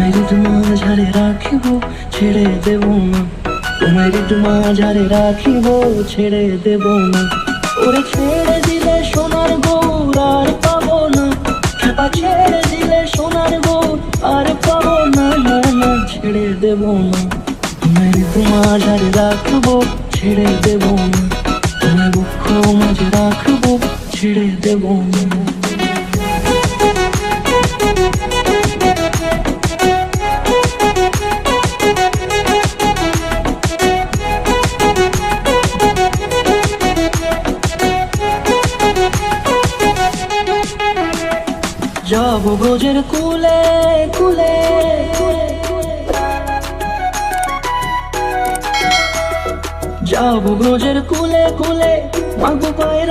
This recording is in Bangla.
তোমায় মাঝারে রাখিব, ছেড়ে দেব না। তোমায় মাঝারে রাখিব, ছেড়ে দেব না। ওরে ছেড়ে দিলে সোনার গৌর আর পাবো না, খেপা ছেড়ে দিলে সোনার গৌর আর পাবো না। না না, ছেড়ে দেব না। তোমায় মাঝারে রাখবো, ছেড়ে দেব না। তোমায় বুক মাঝে রাখবো, ছেড়ে দেব না। যাব ব্রজের কুলে কুলে, যাব ব্রজের কুলে কুলে, মাগো পায়ের